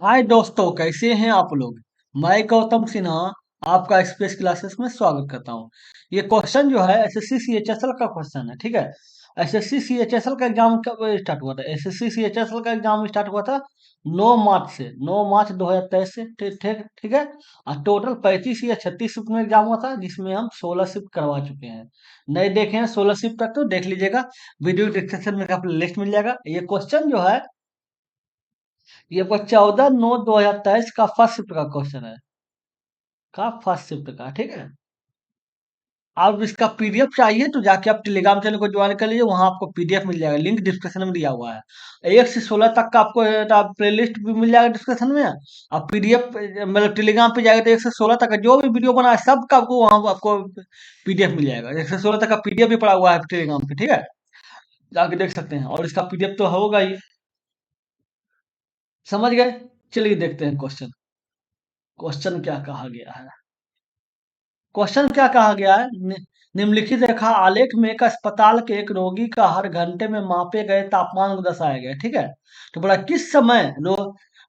हाय दोस्तों, कैसे हैं आप लोग। मैं गौतम सिन्हा आपका स्पेस क्लासेस में स्वागत करता हूं। ये क्वेश्चन जो है एसएससी सीएचएसएल का क्वेश्चन है, ठीक है। एसएससी सीएचएसएल का एग्जाम कब स्टार्ट हुआ था? एसएससी सीएचएसएल का एग्जाम स्टार्ट हुआ था 9 मार्च से, 9 मार्च 2023 से, ठीक ठीक ठीक है। और टोटल 35 या 36 शिफ्ट में एग्जाम हुआ था, जिसमें हम 16 शिफ्ट करवा चुके हैं। नहीं देखे हैं 16 शिफ्ट तक तो देख लीजिएगा, वीडियो डिस्क्रिप्शन में आपको लिस्ट मिल जाएगा। ये क्वेश्चन जो है ये आपका 14/9/2023 का फर्स्ट शिफ्ट का क्वेश्चन है, का फर्स्ट शिफ्ट का, ठीक है। आप इसका पीडीएफ चाहिए तो जाके आप टेलीग्राम चैनल को ज्वाइन कर लीजिए, वहां आपको पीडीएफ मिल जाएगा, लिंक डिस्क्रिप्शन में दिया हुआ है। 1 से 16 तक का आपको प्लेलिस्ट भी मिल जाएगा डिस्क्रिप्शन में। आप पीडीएफ मतलब टेलीग्राम पे जाएगा तो 1 से 16 तक का जो भी वीडियो बना है सबका आपको वहां आपको पीडीएफ मिल जाएगा। 1 से 16 तक का पीडीएफ भी पड़ा हुआ है टेलीग्राम पे, ठीक है। जाके देख सकते हैं, और इसका पीडीएफ तो होगा ही। समझ गए? चलिए देखते हैं क्वेश्चन। क्वेश्चन क्या कहा गया है। क्वेश्चन क्या कहा गया है? निम्नलिखित रेखा आलेख में एक अस्पताल के एक रोगी का हर घंटे में मापे गए तापमान को दर्शाया गया है, ठीक है। तो बोला किस समय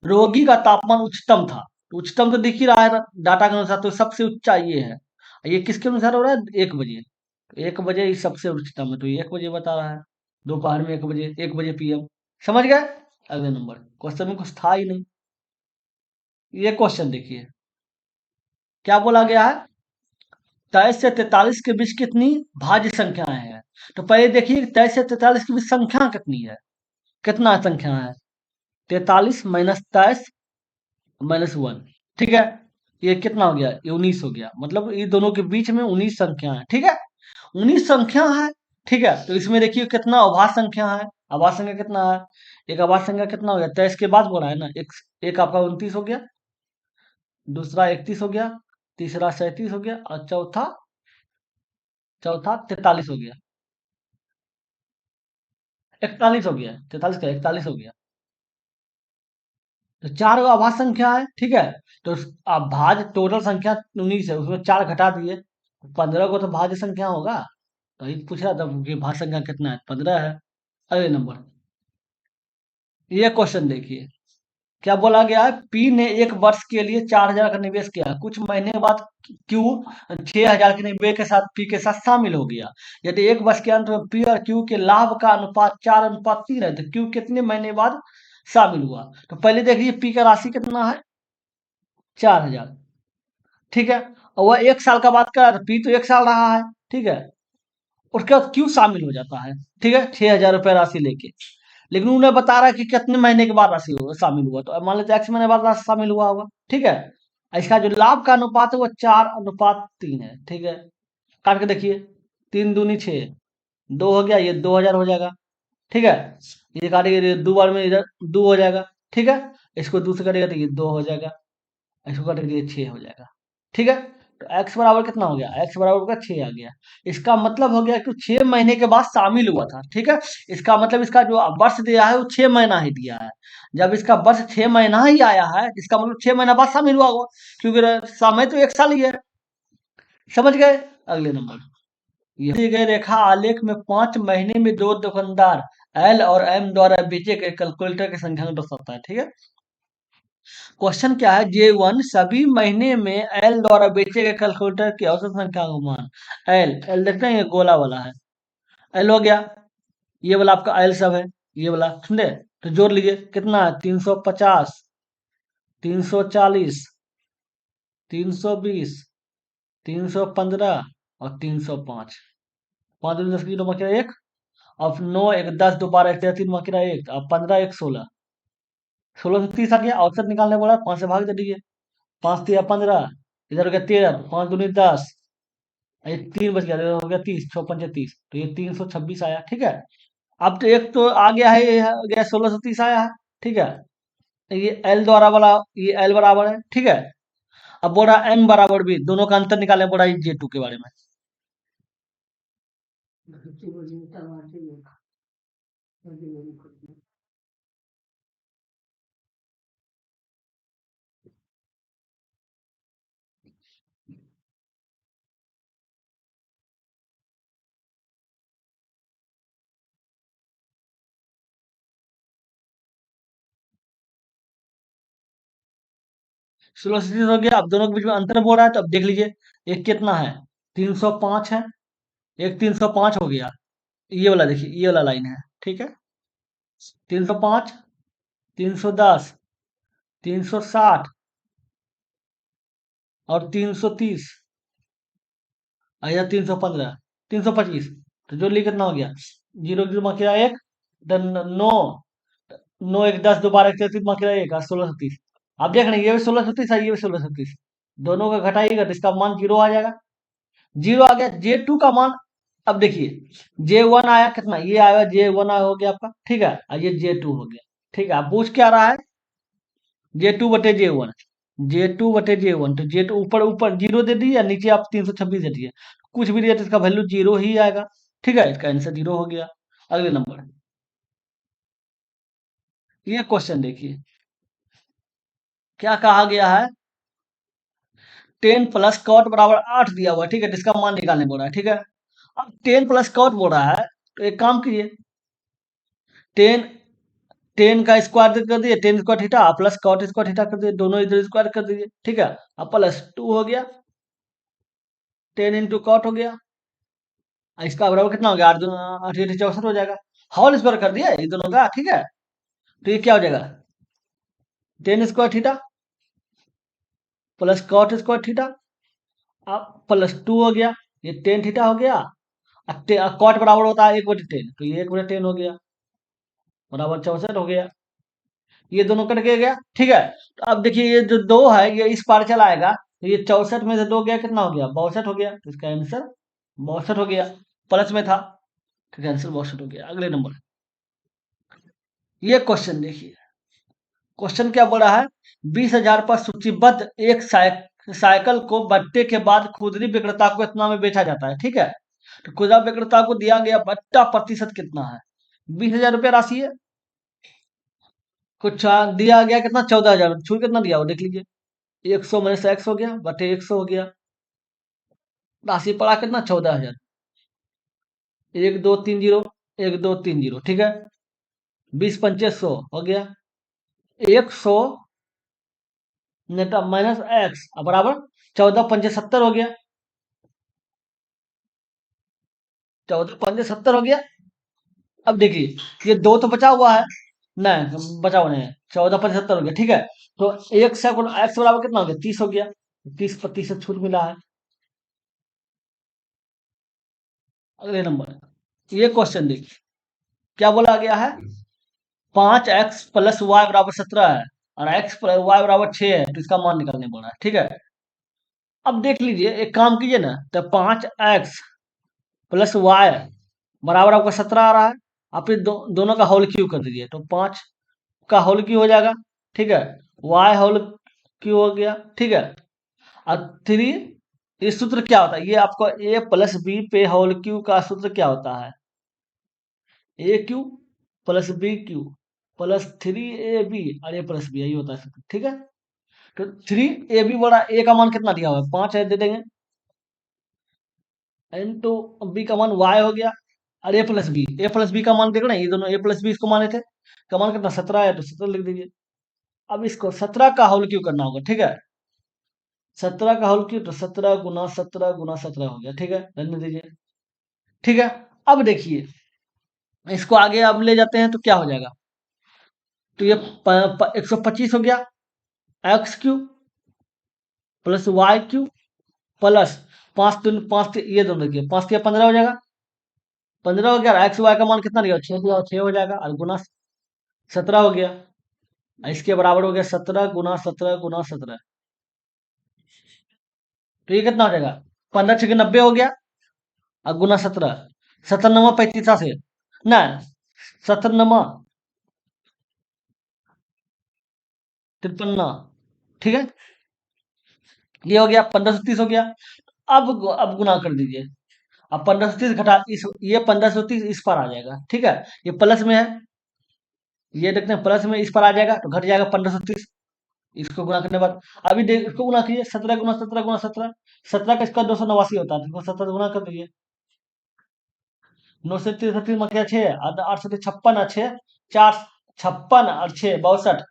रोगी का तापमान उच्चतम था। तो उच्चतम तो दिख ही रहा है डाटा के अनुसार, तो सबसे ऊंचा ये है। ये किसके अनुसार हो रहा है? 1 बजे। तो 1 बजे ही सबसे उच्चतम है, तो ये 1 बजे बता रहा है। दोपहर में 1 बजे, 1 बजे पीएम। समझ गए? अगले नंबर। क्वेश्चन में कुछ था ही नहीं। ये क्वेश्चन देखिए, क्या बोला गया है। 23 से 43 के बीच कितनी भाज्य संख्याएं हैं। तो पहले देखिए 23 से 43 के बीच संख्या कितनी है। कितना संख्या है? 43 माइनस 23 माइनस 1, ठीक है। ये कितना हो गया? ये 19 हो गया। मतलब ये दोनों के बीच में 19 संख्या है, ठीक है। 19 संख्या है, ठीक है। तो इसमें देखिए कितना अभाज्य संख्या है। अभाज्य संख्या कितना है? एक अभाज्य संख्या कितना हो गया? 23 के बाद बोला है ना, एक आपका 29 हो गया, दूसरा 31 हो गया, तीसरा 37 हो गया, और चौथा चौथा 43 हो गया। 41 हो गया, 43 का 41 हो गया। तो चार गो अभाज्य संख्या है, ठीक है। तो भाज्य टोटल संख्या 19 है, उसमें 4 घटा दिए, 15 को तो भाज्य संख्या होगा। तो ये पूछ रहा था कि भाज्य संख्या कितना है, 15 है। अगले नंबर। ये क्वेश्चन देखिए, क्या बोला गया है। पी ने 1 वर्ष के लिए 4,000 का निवेश किया, कुछ महीने बाद क्यू 6,000 के निवेश के साथ पी के साथ शामिल हो गया। यदि 1 वर्ष के अंत में पी और क्यू के लाभ का अनुपात 4:3 है, तो क्यू कितने महीने बाद शामिल हुआ। तो पहले देखिए पी का राशि कितना है, 4,000, ठीक है। और वह 1 साल का बात कर रहा है, पी तो 1 साल रहा है, ठीक है। उसके बाद क्यू शामिल हो जाता है, ठीक है, 6,000 रुपये राशि लेके। लेकिन उन्हें बता रहा है कि कितने महीने के बाद राशि होगा शामिल हुआ, तो अब मान लेते हैं एक्स महीने बाद राशि शामिल हुआ होगा, ठीक है। इसका जो लाभ का अनुपात है वो 4:3 है, ठीक है। काट के देखिए, 3 दूनी 6, 2 हो गया, ये 2,000 हो जाएगा, ठीक है। ये काटेंगे, ये दो बार में इधर 2 हो जाएगा, ठीक है। इसको 2 से कटेगा तो ये 2 हो जाएगा, इसको काटेंगे ये 6 हो जाएगा, ठीक है। तो एक्स बराबर कितना हो गया? एक्स बराबर का 6 आ गया। इसका मतलब हो गया कि 6 महीने के बाद शामिल हुआ था, ठीक है। इसका मतलब इसका जो वर्ष दिया है वो 6 महीना ही दिया है। जब इसका वर्ष 6 महीना ही आया है, इसका मतलब 6 महीना बाद शामिल हुआ होगा, क्योंकि समय तो 1 साल ही है। समझ गए? अगले नंबर। ये दिए गए रेखा आलेख में 5 महीने में दो दुकानदार एल और एम द्वारा बेचे गए कैलकुलेटर की संख्या को दर्शाता है, ठीक है। क्वेश्चन क्या है, J1 सभी महीने में एल द्वारा बेचे गए कैलकुलेटर की औसत संख्या का मान। एल एल देखते हैं, ये गोला वाला है, एल हो गया। ये वाला आपका एल सब है, ये वाला, समझे। तो जोड़ लीजिए कितना है, 350, 340, 320, 315 और 305। 5 दूनी 10 की 9 मकीरा 1, अब 9 1 10, दोबारा 1 3 3 मकीरा 1, अब 15 1 16, 16 से 30 आ गया। औसत निकालने बोला, 5 से भाग दे दीजिए, 5 3 15, इधर हो गया 13, 5 दूनी 10, ये 3 बच गया, तो हो गया 30, 6 5 30, तो ये 326 आया, ठीक है। अब तो एक तो आ गया है, ये आ गया 1630 आया है, ठीक है। ये एल द्वारा वाला, ये एल बराबर है, ठीक है। अब बोल रहा एम बराबर भी, दोनों का अंतर निकालने बोल रहा है J2 के बारे में। 16 से 30 हो गया। अब दोनों के बीच में अंतर बोल रहा है, तो अब देख लीजिए एक कितना है, 305 है, एक 305 हो गया। ये वाला देखिए, ये वाला लाइन है, ठीक है। 305, 310, 360 और 330, या 315, 325। तो जो ली कितना हो गया, जीरो जीरो में किया एक, देन 9, 9 एक 10, दोबारा एक 33 में किया एक, 16 37। आप देख रहे हैं ये भी 16 37 है, ये भी 16 37, दोनों का घटाइएगा तो इसका मान जीरो आ जाएगा। जीरो आ गया। J2 का मान, अब देखिए J1 आया कितना, ये आया J1 आया हो गया आपका, ठीक है, और ये J2 हो गया, ठीक है। आप पूछ क्या रहा है, J2 बटे J1, J2 बटे J1, तो J2 ऊपर ऊपर जीरो दे दिए, नीचे आप 326 दे दिए, कुछ भी दिया तो इसका वैल्यू जीरो ही आएगा, ठीक है, इसका आंसर जीरो हो गया। अगले नंबर, ये क्वेश्चन देखिए क्या कहा गया है, 10 प्लस कॉट बराबर 8 दिया हुआ है, ठीक है, तो इसका मान निकालने बोल रहा है, ठीक है। अब 10 प्लस कॉट बोल रहा है, तो एक काम कीजिए, 10, 10 का स्क्वायर कर दिए, 10 square theta plus cot square theta कर दिए, दोनों इधर स्क्वायर कर दीजिए, ठीक है। अब प्लस 2 हो गया, 10 इंटू कॉट हो गया, और इसका बराबर कितना हो गया, 8 8 64 हो जाएगा। होल स्क्वायर कर दिया ये दोनों का, ठीक है। तो ये क्या हो जाएगा, 10 square theta plus cot square theta, अब प्लस 2 हो गया, ये 10 थीटा हो गया, कॉट बराबर होता है 1/10, तो ये 1/10 हो गया, बराबर 64 हो गया। ये दोनों कट के गया, ठीक है। तो अब देखिए ये जो दो है ये इस पार चला आएगा, तो ये 64 में से दो गया, कितना हो गया, 62 हो गया, तो इसका आंसर 62 हो गया, प्लस में था, तो इसका आंसर 62 हो गया। अगले नंबर, ये क्वेश्चन देखिए, क्वेश्चन क्या बोला है, 20,000 पर सूचीबद्ध एक साइकिल को बट्टे के बाद खुदरी विक्रेता को इतना में बेचा जाता है, ठीक है। तो खुदरा विक्रेता को दिया गया बट्टा प्रतिशत कितना है, 20,000 रुपया राशि है, कुछ दिया गया कितना, 14,000, छूट कितना दिया हो देख लीजिए, 100 - 100 हो गया, बटे 100 हो गया, राशि पड़ा कितना, 14,000, 1230, 1230, ठीक है। 20 × 5 = 100 हो गया, 100 नेटा माइनस एक्स बराबर 14 × 5 = 70 हो गया, 14 × 5 = 70 हो गया। अब देखिए ये दो तो बचा हुआ है, नहीं बचा हुआ नहीं है, 14 × 5 = 70 हो गया, ठीक है। तो एक से एक्स बराबर कितना हो गया, 30 हो गया, 30% छूट मिला है। अगले नंबर, ये क्वेश्चन देखिए क्या बोला गया है, 5x + y = 17 है, और x + y = 6 है, तो इसका मान निकालने बोला है, ठीक है। अब देख लीजिए एक काम कीजिए ना, तो 5x + y बराबर आपका 17 आ रहा है, आप फिर दोनों का होल क्यू कर दीजिए, तो 5 का होल क्यू हो जाएगा, ठीक है, y होल क्यू हो गया, ठीक है। और 3, ये सूत्र क्या होता है, ये आपको a + b पे होल क्यू का सूत्र क्या होता है, AQ + BQ +3AB और A + B, यही होता है सूत्र, ठीक है। तो 3AB बड़ा A का मान कितना दिया हुआ है, 5 है, दे देंगे, इंटू B का मान Y हो गया, और A + B का मान देखो ना, ये दोनों A + B इसको माने थे, का मान कितना 17 है, तो 17 लिख दीजिए। अब इसको 17 का होल क्यू करना होगा, ठीक है, 17 का होल क्यू, तो 17 × 17 × 17 हो गया, ठीक है, रहने दीजिए, ठीक है। अब देखिए इसको आगे अब ले जाते हैं तो क्या हो जाएगा, तो ये 125 हो गया, x³ +y³ प्लस 5 × 3 = 5, ये दोनों देखिए 5 × 15 हो जाएगा, 15 हो गया, एक्स वाई का मान कितना दिया, 6 दिया, 6 हो जाएगा, और गुना 17 हो गया, इसके बराबर हो गया 17 × 17 × 17, तो ये कितना हो जाएगा, 15×6 = 90 हो गया, और गुना 17, 17 × 9 = 35 ना, 17 × 9 = 53, ठीक है, ये हो गया 1530 हो गया। अब गुना कर दीजिए, अब 1530 घटा इस, ये 1530 इस पर आ जाएगा, ठीक है, ये प्लस में है, ये देखते हैं प्लस में इस पर आ जाएगा, तो घट जाएगा 1530, इसको गुणा करने के बाद, अभी देख इसको गुणा कीजिए, 17 × 17 × 17, 17 का इसका 289 होता है, तो 17 गुणा कर दीजिए, 9 से 63 में क्या 6, 8 से 56 और 6, 4, 56 और 6 62,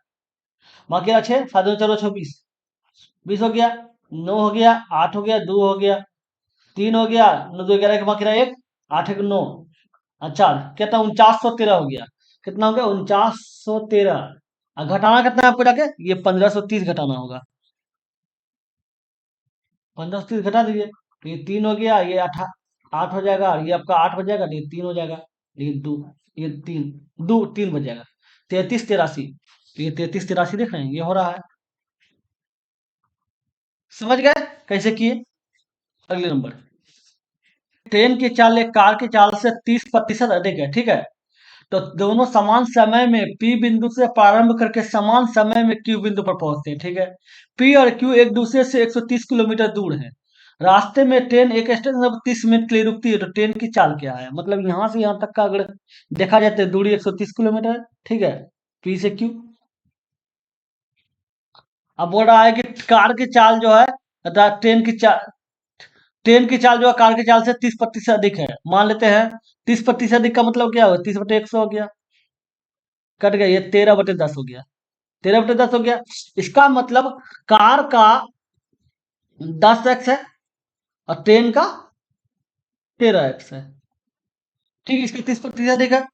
बाकी 6, 7 × 4 = 26, 20 हो गया, 9 हो गया, 8 हो गया, 2 हो गया, 3 हो गया, 9 2 11 के बाकी रहा 1, 8 1 9। अच्छा, कितना? 4913 हो गया। कितना हो गया? 4913। और घटाना कितना है आपको जाके? ये 1530 घटाना होगा। 1530 घटा दीजिए, तो ये 3 हो गया, ये 8 हो जाएगा, और ये आपका 8 हो जाएगा, तो ये 3 हो जाएगा, ये 2, ये 3, 2 3 बच जाएगा। 3383। तो ये 3383 देख रहे हैं, ये हो रहा है। समझ गए कैसे किए? अगले नंबर। ट्रेन की चाल एक कार की चाल से 30% अधिक है, ठीक है। तो दोनों समान समय में पी बिंदु से प्रारंभ करके समान समय में क्यू बिंदु पर पहुंचते हैं, ठीक है। पी और क्यू एक दूसरे से 130 किलोमीटर दूर है। रास्ते में ट्रेन एक स्टेशन पर 30 मिनट के लिए रुकती है, तो ट्रेन की चाल क्या है? मतलब यहां से यहां तक का अगर देखा जाए तो दूरी 130 किलोमीटर है, ठीक है। पी से क्यू। अब बोल रहा है कि कार की चाल जो है अर्थात ट्रेन की चाल जो है कार की चाल से 30% अधिक है, मान लेते हैं। 30% अधिक का मतलब क्या होगा? 30/100 हो गया, कट गया, ये 13/10 हो गया। 13/10 हो गया। इसका मतलब कार का 10x है और ट्रेन का 13x है, ठीक। इसका 30% अधिक है।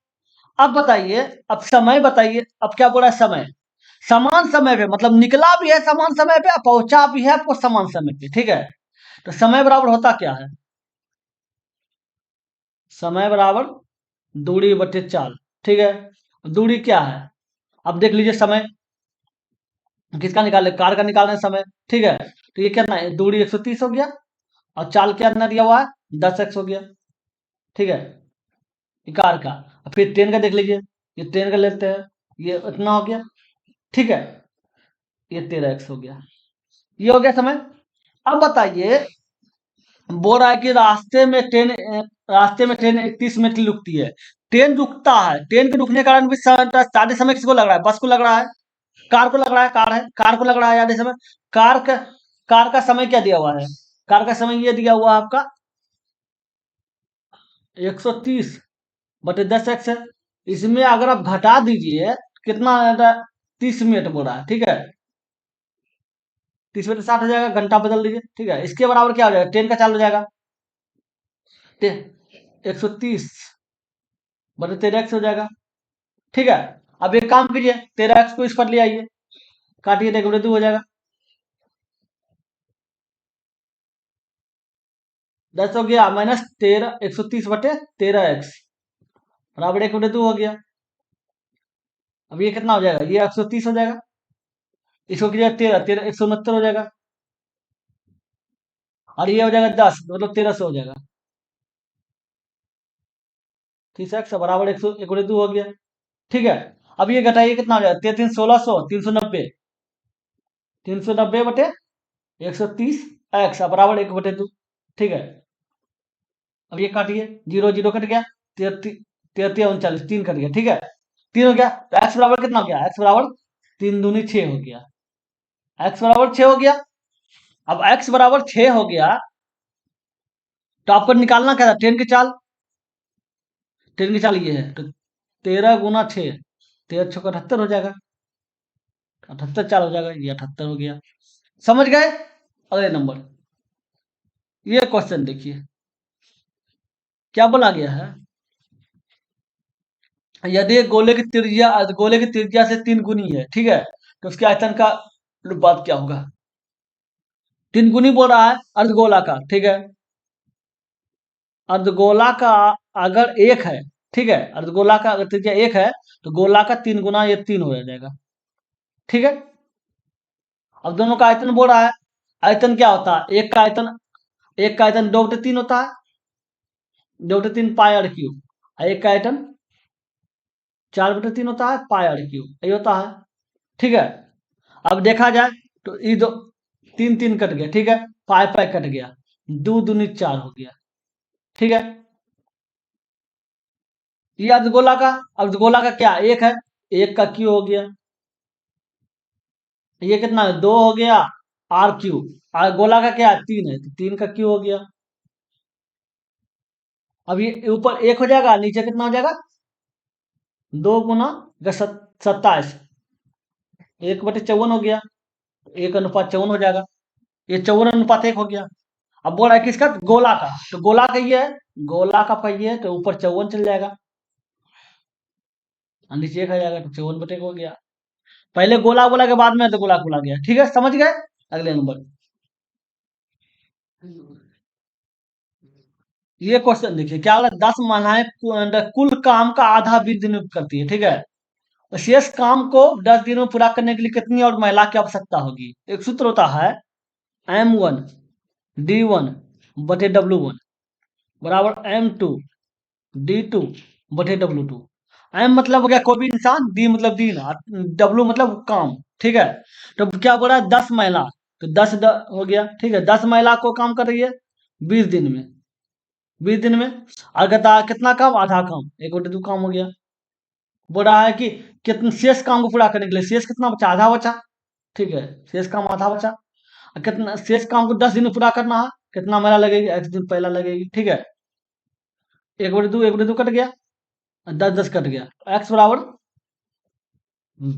अब बताइए, अब समय बताइए, अब क्या बोला है? समय समान समय पे, मतलब निकला भी है समान समय पे, पहुंचा भी है आपको समान समय पे, ठीक है। तो समय बराबर होता क्या है? समय बराबर दूरी बटे चाल, ठीक है। दूरी क्या है? अब देख लीजिए, समय किसका निकाले? कार का निकालने समय, ठीक है। तो ये कितना है? दूरी 130 हो गया, और चाल क्या कितना दिया हुआ है? 10x हो गया, ठीक है। ये कार का। और फिर ट्रेन का देख लीजिए, ये ट्रेन का लेते हैं, ये इतना हो गया, ठीक है। ये 13x हो गया, ये हो गया समय। अब बताइए, बोल रहा है कि रास्ते में ट्रेन 31 मिनट रुकती है। ट्रेन रुकता है, ट्रेन के रुकने के कारण भी आधे समय किसको लग रहा है? बस को लग रहा है, कार को लग रहा है, कार को लग रहा है आधे समय। कार का कार का समय क्या दिया हुआ है? कार का समय ये दिया हुआ है आपका 130/10x है। इसमें अगर आप घटा दीजिए, कितना आ जाता है? 30 मिनट बोल रहा है, ठीक है। 30 मिनट 60 हो जाएगा, घंटा बदल दीजिए, ठीक है। इसके बराबर क्या हो जाएगा? ट्रेन का चाल हो जाएगा 130/13x हो जाएगा, ठीक है। अब एक काम कीजिए, 13x को इस पर ले आइए, काटिए, देखो 2 हो जाएगा। 10 हो गया, माइनस 13, 130/13x बराबर 1/2 हो गया। अब ये कितना हो जाएगा? ये 130 हो जाएगा। इसको कीजिए 13, 13 169 हो जाएगा, और ये हो जाएगा 10, मतलब 1300 हो जाएगा। 30x बराबर 1/2 हो गया, ठीक है। अब ये घटाइए, कितना हो जाएगा? 3 3 1600, 390, 390/130x बराबर 1/2, ठीक है। अब ये काटिए, 0 0 कट गया, 33 39 3 कट गया, ठीक है। 3 हो गया, तो x बराबर कितना हो गया? x बराबर 3 दूनी 6 हो गया, x बराबर 6 हो गया। अब x बराबर 6 हो गया, तो आपको निकालना क्या था? ट्रेन की चाल। ट्रेन की चाल ये है, तो 13 × 6, 13 × 6 = 78 हो जाएगा। 78 चाल हो जाएगा, ये 78 हो गया। समझ गए? अगले नंबर, ये क्वेश्चन देखिए क्या बोला गया है। यदि एक गोले की त्रिज्या से 3 गुनी है, ठीक है, तो उसके आयतन का अनुपात क्या होगा? 3 गुनी बोल रहा है अर्धगोला का, ठीक है। अर्धगोला का अगर एक है, ठीक है, अर्धगोला का अगर त्रिज्या एक है, तो गोला का 3 गुना ये 3 हो जाएगा, ठीक है। अब दोनों का आयतन बोल रहा है। आयतन क्या होता है? एक का आयतन 2/3 होता है, 2/3 πr³ और एक का आयतन 4/3 होता है, πr³ यही होता है, ठीक है। अब देखा जाए तो ये दो 3 3 कट गया, ठीक है। पाई पाई कट गया, 2 दूनी 4 हो गया, ठीक है। ये अर्धगोला का क्या? एक है, एक का क्यू हो गया। ये कितना है? 2 हो गया, r³ और गोला का क्या है? 3 है, तो 3 का क्यू हो गया। अब ये ऊपर 1 हो जाएगा, नीचे कितना हो जाएगा? 2 गुना 27, 1/54 हो गया, 1 अनुपात 54 हो जाएगा। ये 54:1 हो गया। अब बोल रहा है किसका, गोला का, तो गोला का ये है, गोला का ये है, तो ऊपर 54 चल जाएगा और नीचे 1 आ जाएगा, तो 54/1 हो गया। पहले गोला बोला के बाद में तो गोला बोला गया, ठीक है, समझ गए। अगले नंबर, ये क्वेश्चन देखिए क्या बोला, 10 महिलाएं कुल काम का आधा 20 दिन में करती है, ठीक है। और शेष काम को 10 दिन में पूरा करने के लिए कितनी और महिला की आवश्यकता होगी। एक सूत्र होता है M1 D1 बटे W1 बराबर M2 D2 बटे W2। M मतलब हो गया कोई भी इंसान, D मतलब दिन, W मतलब काम, ठीक है। तो क्या बोला है, 10 महिला, तो 10 हो गया, ठीक है, 10 महिला को काम कर रही है 20 दिन में, 20 दिन में। और कहता है कितना काम, आधा काम, 1/2 काम हो गया। बोल रहा है कि कितने शेष काम को पूरा करने के लिए, शेष कितना बचा, आधा बचा, ठीक है, शेष काम आधा बचा। और कितना शेष काम को 10 दिन में पूरा करना है, कितना महिला लगेगी, X दिन पहला लगेगी, ठीक है। 1/2 कट गया, 10 कट गया, एक्स बराबर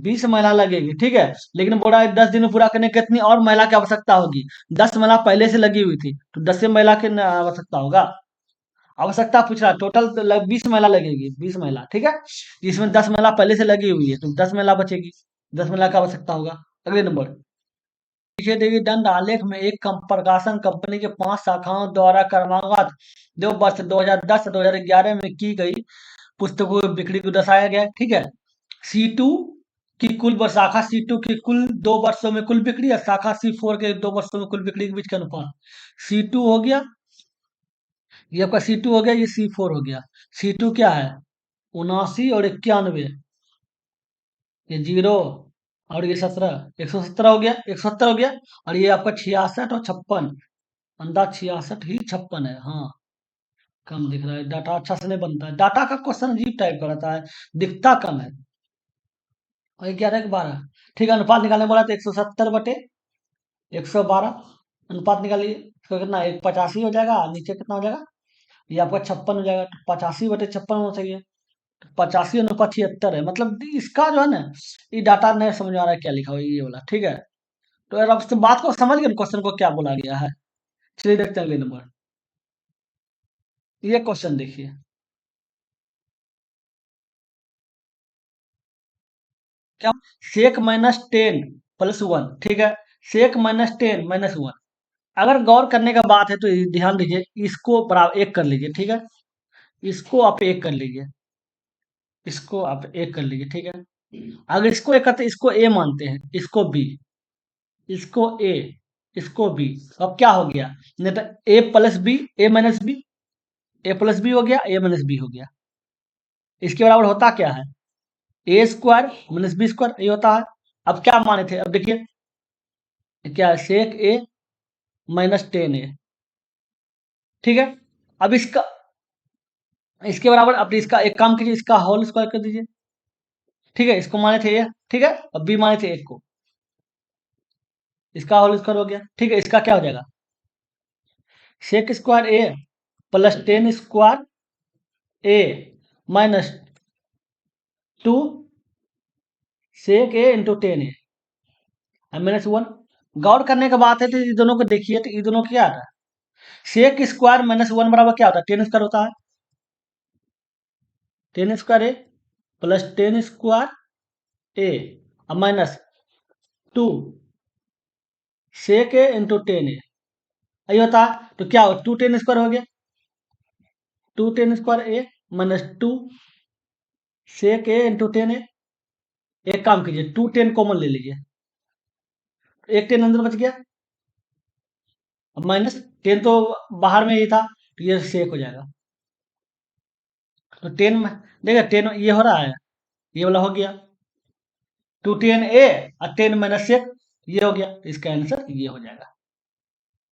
20 महिला लगेगी, ठीक है। लेकिन बोला है 10 दिन में पूरा करने के कितनी और महिला की आवश्यकता होगी। 10 महिला पहले से लगी हुई थी, तो 10 महिला की आवश्यकता होगा। आवश्यकता पूछ रहा है, टोटल 20 महिला लगेगी, 20 महिला, ठीक है। इसमें 10 महिला पहले से लगी हुई है, तो 10 महिला बचेगी, 10 महिला का आवश्यकता होगा। अगले नंबर, पीछे देखिए दंड आलेख में एक प्रकाशन कंपनी के 5 शाखाओं द्वारा क्रमागत 2 वर्ष 2010-2011 में की गई पुस्तकों की बिक्री को दर्शाया गया है, ठीक है। C2 की कुल शाखा C2 की कुल 2 वर्षों में कुल बिक्री और शाखा C4 के 2 वर्षों में कुल बिक्री के बीच का अनुपात। C2 हो गया, ये आपका C2 हो गया, ये C4 हो गया। C2 क्या है, 79 और 91, ये 0 और ये 17, 117 हो गया, 170 हो गया। और ये आपका 66 और 56, अंदाज 66 ही 56 है, हाँ। कम दिख रहा है, डाटा अच्छा से नहीं बनता है, डाटा का क्वेश्चन अजीब टाइप का रहता है, दिखता कम है। और 11 के 12, ठीक है। अनुपात निकालने बोला तो 170/112 अनुपात निकालिए, तो कितना, 85 हो जाएगा, नीचे कितना हो जाएगा, ये आपका 56 हो जाएगा, तो 85/56 होना चाहिए। तो 85/76 है, मतलब इसका जो है ना, ये डाटा नहीं समझ आ रहा है क्या लिखा हुआ है ये वाला, ठीक है। तो यार अब इस बात को समझ गए, क्वेश्चन को क्या बोला गया है। चलिए देखते हैं अगले नंबर, ये क्वेश्चन देखिए, क्या, sec-10 + 1, ठीक है, sec-10 - 1। अगर गौर करने का बात है तो ध्यान दीजिए, इसको बराबर 1 कर लीजिए, ठीक है। इसको आप 1 कर लीजिए, इसको आप 1 कर लीजिए, ठीक है। अगर इसको 1 करते, इसको ए मानते हैं, इसको बी, इसको ए, इसको बी, अब क्या हो गया, नहीं तो A+B, A-B, A+B हो गया, A-B हो गया। इसके बराबर होता क्या है, A² - B² ये होता है। अब क्या माने थे, अब देखिए क्या, sec-A - 10A, ठीक है। अब इसका, इसके बराबर, अब इसका एक काम कीजिए, इसका होल स्क्वायर कर दीजिए, ठीक है। इसको माने थे ए, ठीक है, अब बी माने थे 1 को, इसका होल स्क्वायर हो गया, ठीक है। इसका क्या हो जाएगा, sec² A + 10² A -2 sec-A × 10A -1। गौर करने का बात है तो ये दोनों को देखिए, तो ये दोनों क्या आता है, sec² - 1 बराबर क्या होता है, 10² होता है, 10² A + 10² A और -2 sec-A × 10A, यही होता है। तो क्या हो, 2 10² हो गया, 2 10² A -2 sec-A × 10A। एक काम कीजिए, 2 10 कॉमन ले लीजिए, एक 10 अंदर बच गया, अब -10 तो बाहर में ही था, तो ये सेक हो जाएगा। तो 10 में देखिए, 10 ये हो रहा है, ये वाला हो गया, 2 10A और 10 - 1 ये हो गया, इसका आंसर ये हो जाएगा।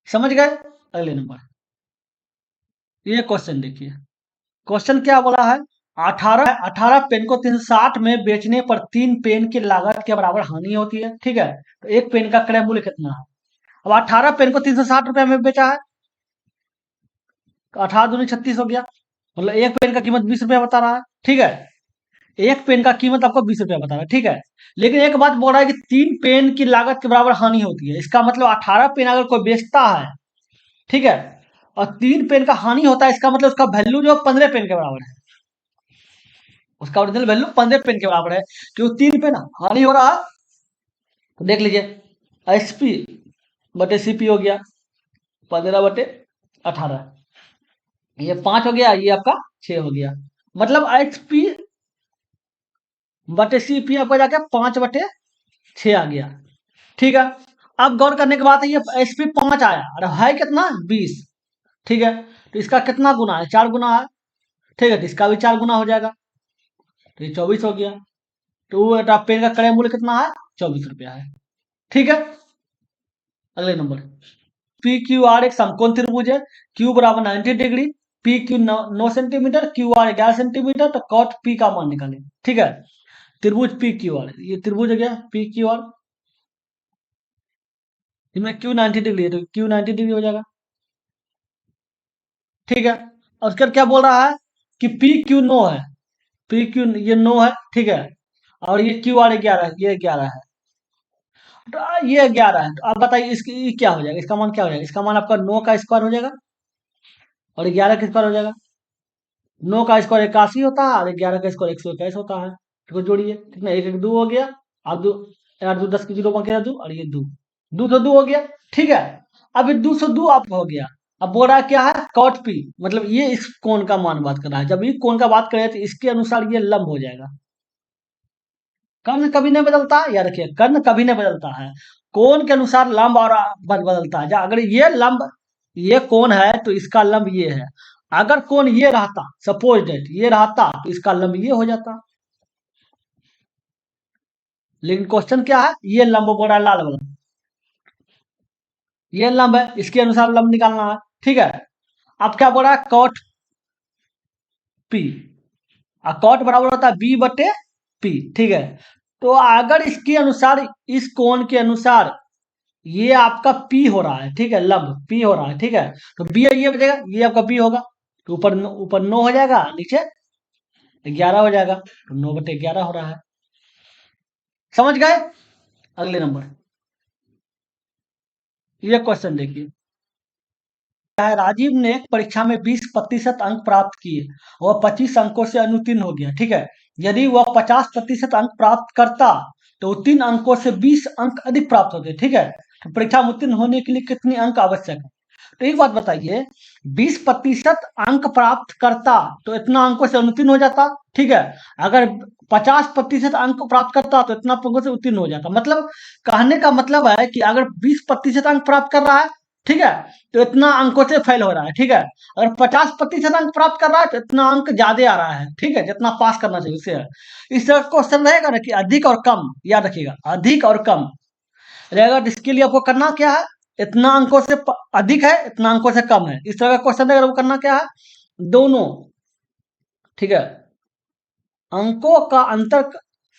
समझ गए। अगले नंबर, ये क्वेश्चन देखिए, क्वेश्चन क्या बोला है, 18 पेन को 360 में बेचने पर 3 पेन की लागत के बराबर हानि होती है, ठीक है। तो एक पेन का क्रय मूल्य कितना है। अब 18 पेन को 360 रुपए में बेचा है, तो 18 दूनी 36 हो गया, मतलब एक पेन का कीमत 20 रुपया बता रहा है, ठीक है। एक पेन का कीमत आपको 20 रुपया बता रहा है, ठीक है। लेकिन एक बात बोल रहा है कि 3 पेन की लागत के बराबर हानि होती है। इसका मतलब 18 पेन अगर कोई बेचता है, ठीक है, और 3 पेन का हानि होता है, इसका मतलब उसका वैल्यू जो 15 पेन के बराबर है। उसका ओरिजिनल वैल्यू 15 पेन के बराबर है, क्योंकि 3 पेन हानि हो रहा है। तो देख लीजिए, एसपी बटे सीपी हो गया 15/18, ये 5 हो गया, ये आपका 6 हो गया। मतलब एचपी बटे सीपी आपका जाके 5/6 आ गया, ठीक है। अब गौर करने की बात है, ये एसपी 5 आया और है कितना 20, ठीक है। तो इसका कितना गुना है, 4 गुना है, ठीक है। तो इसका भी 4 गुना हो जाएगा, तो ये 24 हो गया। तो वो पेन का क्रय मूल्य कितना है, 24 रुपया है, ठीक है। अगले नंबर, पी क्यू आर एक समकोण त्रिभुज है। क्यू बराबर 90 degree, P Q 9 centimetre, Q R 11 centimetre. तो कॉट पी का मान निकालें, ठीक है। त्रिभुज पी क्यू आर, ये त्रिभुज हो गया पी क्यू आर, इसमें क्यू 90 डिग्री है, तो क्यू 90 डिग्री हो जाएगा, ठीक है। और उसके बाद क्या बोल रहा है कि पी क्यू 9 है, पी क्यू ये 9 है, ठीक है। और ये क्यू आर 11, ये 11 है, तो ये 11 है। तो आप बताइए इसकी ये क्या हो जाएगा, इसका मान क्या हो जाएगा। इसका मान आपका 9 का स्क्वायर हो जाएगा और 11 का स्क्वायर हो जाएगा। 9 का स्क्वायर 81 होता है और 11 का स्क्वायर 121 होता है। तो जोड़िए, ठीक ना, एक एक 2 हो गया, और 2 यार 2 10 की 0 बन गया 2, और ये 2 2 तो 2 हो गया, ठीक है। अब ये 202 आप हो गया। अब बोल रहा है क्या है, कॉट पी, मतलब ये इस कोण का मान बात कर रहा है। जब ये कोण का बात करें तो इसके अनुसार ये लंब हो जाएगा। कर्ण कभी नहीं बदलता, याद रखिए, कर्ण कभी नहीं बदलता है, कोण के अनुसार लंब और बदलता है। अगर ये लंब, ये कोण है तो इसका लंब ये है। अगर कोण ये रहता, सपोज डेट ये रहता, तो इसका लंब ये हो जाता। लेकिन क्वेश्चन क्या है, ये लंब बोल रहा है लाल वाला, ये लंब है, इसके अनुसार लंब निकालना है, ठीक है। अब क्या बोल रहा है, कॉट पी, और कॉट बराबर होता है बी बटे पी, ठीक है। तो अगर इसके अनुसार, इस कोण के अनुसार ये आपका पी हो रहा है, ठीक है, लंब पी हो रहा है, ठीक है। तो बी ये बचेगा, ये आपका बी होगा, तो ऊपर ऊपर 9 हो जाएगा, नीचे 11 हो जाएगा, तो 9/11 हो रहा है। समझ गए। अगले नंबर, ये क्वेश्चन देखिए, है राजीव ने परीक्षा में 20% अंक प्राप्त किए, वह 25 अंकों से अनुत्तीर्ण हो गया, ठीक है। यदि वह 50% अंक प्राप्त करता तो उत्तीर्ण अंकों से 20 अंक अधिक प्राप्त होते, ठीक है। तो परीक्षा में उत्तीर्ण होने के लिए कितने अंक आवश्यक है। तो एक बात बताइए, 20% अंक प्राप्त करता तो इतना अंकों से अनुत्तीर्ण हो जाता, ठीक है। अगर 50% अंक प्राप्त करता तो इतना अंकों से उत्तीर्ण हो जाता। मतलब कहने का मतलब है कि अगर 20% अंक प्राप्त कर रहा है, ठीक है, तो इतना अंकों से फेल हो रहा है, ठीक है। अगर 50% अंक प्राप्त कर रहा है तो इतना अंक ज्यादा आ रहा है, ठीक है, जितना पास करना चाहिए उससे है। इस तरह क्वेश्चन रहेगा ना कि अधिक और कम, याद रखिएगा, अधिक और कम रहेगा। तो इसके लिए आपको करना क्या है, इतना अंकों से अधिक है, इतना अंकों से कम है, इस तरह का क्वेश्चन रहेगा। वो करना क्या है, दोनों, ठीक है, अंकों का अंतर,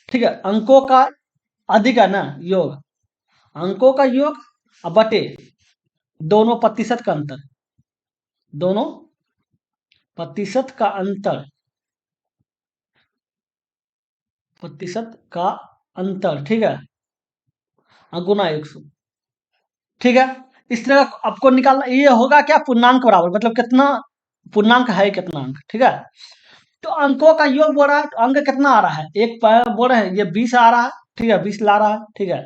ठीक है, अंकों का अधिक है ना योग, अंकों का योग और बटे दोनों प्रतिशत का अंतर, दोनों प्रतिशत का अंतर, प्रतिशत का अंतर, ठीक है, और गुना 100, ठीक है। इस तरह आपको निकालना, ये होगा क्या, पूर्णांक बराबर, मतलब कितना पूर्णांक है, कितना अंक, ठीक है। तो अंकों का योग बोल रहा है, तो अंक कितना आ रहा है, एक बोल रहे हैं ये 20 आ रहा है, ठीक है, 20 ला रहा है, ठीक है।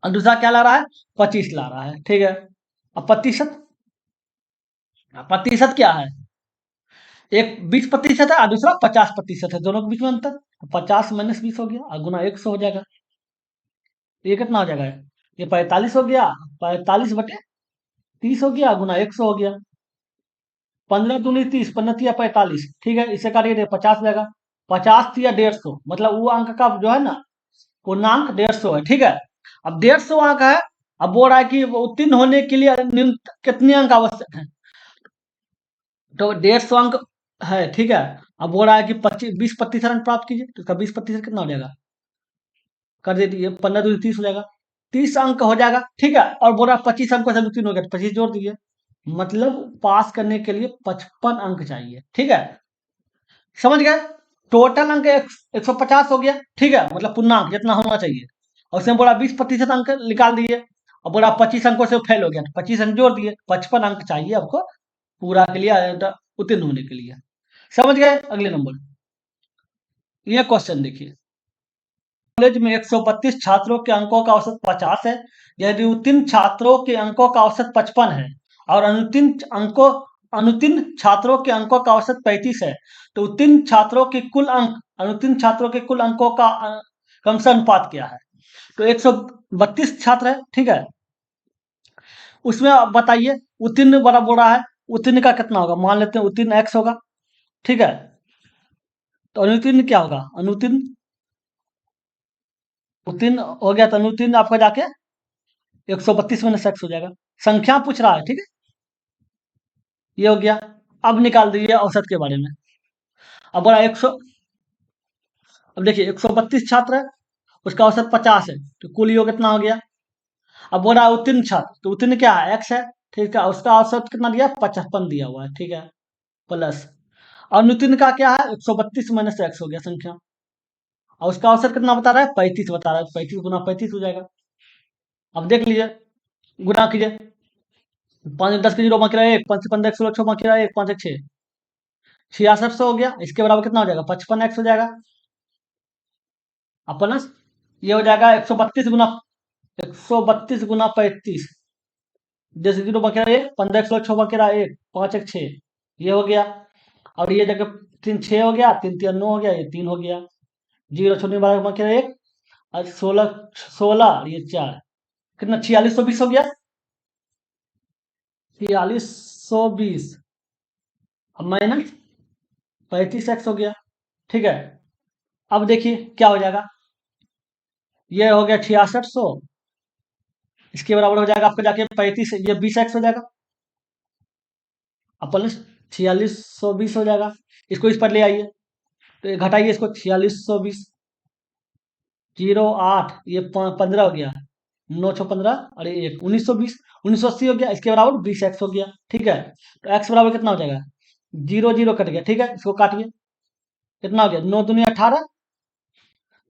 और दूसरा क्या ला रहा है, 25 ला रहा है, ठीक है। अब प्रतिशत, प्रतिशत क्या है, एक 20% है और दूसरा 50% है, दोनों के बीच में अंतर, 50 - 20 हो गया और गुना 100 हो जाएगा। तो ये कितना हो जाएगा, ये 45 हो गया, 45/30 हो गया, गुना 100 हो गया। 15 दूनी 30, 15 - 45, ठीक है। इसे काटिए 50 हो जाएगा, 50 - 150, मतलब वो अंक का जो है ना पूर्णांक 150 है, ठीक है। अब 150 अंक है, अब बोल रहा है कि वो उत्तीर्ण होने के लिए कितने अंक आवश्यक है, तो 150 अंक है, ठीक है। अब बोल रहा है कि 20% अंक प्राप्त कीजिए, तो इसका 20% कितना हो जाएगा, कर दीजिए, 15 दूनी 30 हो जाएगा, 30 अंक हो जाएगा, ठीक है। और बोल रहा है 25 अंकों से उत्तीर्ण हो गया, तो 25 जोड़ दीजिए। मतलब पास करने के लिए 55 अंक चाहिए, ठीक है। समझ गए। टोटल अंक 150 हो गया, ठीक है, मतलब पूर्णांक जितना होना चाहिए। और उसमें बोला 20% अंक निकाल दिए, और बोला 25 अंकों से फेल हो गया, तो 25 अंक जोड़ दिए, 55 अंक चाहिए आपको पूरा के लिए, उत्तीर्ण होने के लिए। समझ गए? अगले नंबर, ये क्वेश्चन देखिए। कॉलेज में 132 छात्रों के अंकों का औसत 50 है। यदि उत्तीर्ण छात्रों के अंकों का औसत 55 है और अनुत्तीर्ण छात्रों के अंकों का औसत 35 है, तो उत्तीर्ण छात्रों के कुल अंक अनुत्तीर्ण छात्रों के कुल अंकों का क्रमशः अनुपात क्या है? तो 132 छात्र है, ठीक है, उसमें आप बताइए उत्तीर्ण बड़ा बोल रहा है, उत्तीर्ण का कितना होगा? मान लेते हैं उत्तीर्ण x होगा, ठीक है, तो अनुत्तीर्ण क्या होगा? अनुत्तीर्ण उत्तीर्ण हो गया, तो अनुत्तीर्ण आपका जाके 132 माइनस एक्स हो जाएगा। संख्या पूछ रहा है, ठीक है, ये हो गया। अब निकाल दीजिए औसत के बारे में। अब बोला 100, अब देखिए 132 छात्र है, उसका औसत 50 है, तो कुल योग कितना हो गया? अब बोला उत्तीर्ण छात्र, तो उत्तीर्ण क्या है? एक्स है, ठीक है, उसका औसत कितना दिया? 55 दिया हुआ है, ठीक है, प्लस अनुत्तीर्ण का क्या है? 132 माइनस एक्स हो गया संख्या, और उसका औसत कितना बता रहा है? 35 बता रहा है, 35 गुना 35 हो जाएगा। अब देख लीजिए, गुना कीजिए, 5 10 के जीरो बाकी रहा एक, 5 से 15 16 छः बाकी रहा एक, 5 1 6, 6600 हो गया। इसके बराबर कितना हो जाएगा? 55x हो जाएगा, अपन ये हो जाएगा 132 गुना 10 जीरो बाकी रहा एक, 15 16 छः बाकी रहा एक, 5 1 6, ये हो गया। और ये जगह 3 6 हो गया, 3 3 9 हो गया, ये 3 हो गया, जीरो छोड़ने वाला बाकी रहा एक, और 16 16 और ये 4, कितना? 4620 हो गया, 4620 अब माइनस 35x हो गया, ठीक है। अब देखिए क्या हो जाएगा, ये हो गया 6600, इसके बराबर हो जाएगा आपका जाके 35, ये 20x हो जाएगा, अब प्लस 4620 हो जाएगा। इसको इस पर ले आइए, तो ये घटाइए इसको, 4620 08, ये 15 हो गया, 9 6 15 और ये एक 1920, 1980 हो गया, इसके बराबर 20x हो गया, ठीक है। तो x बराबर कितना हो जाएगा? जीरो जीरो कट गया, ठीक है, इसको काटिए, कितना हो गया? 9 दूनी 18,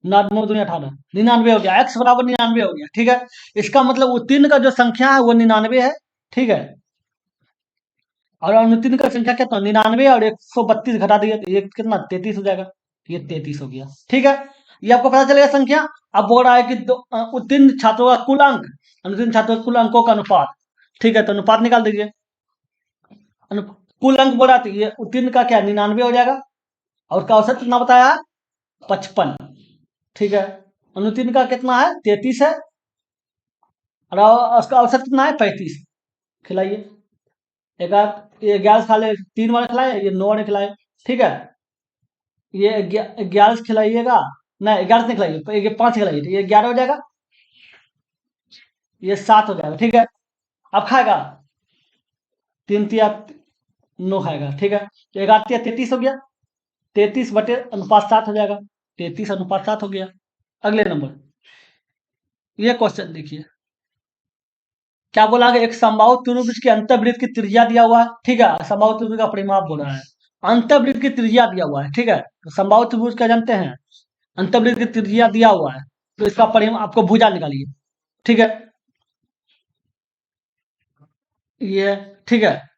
9 दूनी 18, 99 हो गया, x बराबर 99 हो गया, ठीक है। इसका मतलब उत्तीर्ण का जो संख्या है वो 99 है, ठीक है, और अनुत्तीर्ण का संख्या कितना? 99, और 132 घटा दिया तो ये कितना? 33 हो जाएगा, ये 33 हो गया, ठीक है। ये आपको पता चलेगा संख्या। अब बोल रहा है कि उत्तीर्ण छात्रों का कुल अंक अनुत्तीर्ण छात्रों के कुल अंकों का अनुपात, ठीक है, तो अनुपात निकाल दीजिए। कुल अंक बोला तो ये उत्तीर्ण का क्या? 99 हो जाएगा, और उसका औसत कितना बताया? 55, ठीक है। अनुत्तीर्ण का कितना है? 33 है, और उसका औसत कितना है? 35। खिलाइए, एक ये 11 खा ले, 3 बार खिलाए, ये 9 बार खिलाए, ठीक है। ये 11 खिलाइएगा, नहीं 11 नहीं खिलाइए, ये 5 खिलाइए, तो ये 11 हो जाएगा, ये 7 हो जाएगा, ठीक है। अब खाएगा 3 3 9 खाएगा, ठीक है, तो 11 33 हो गया, 33/7 हो जाएगा, 33/7 हो गया। अगले नंबर, ये क्वेश्चन देखिए, क्या बोला कि एक समबाहु त्रिभुज की अंतर्वृत्त की त्रिज्या दिया हुआ है, ठीक है, समबाहु त्रिभुज का परिमाप बोल रहा है, अंतर्वृत्त की त्रिज्या दिया हुआ है, ठीक है, तो समबाहु त्रिभुज क्या जानते हैं? अंतर्वृत्त की त्रिज्या दिया हुआ है, तो इसका परिमाप आपको भुजा निकालिए, ठीक है, ये, ठीक है।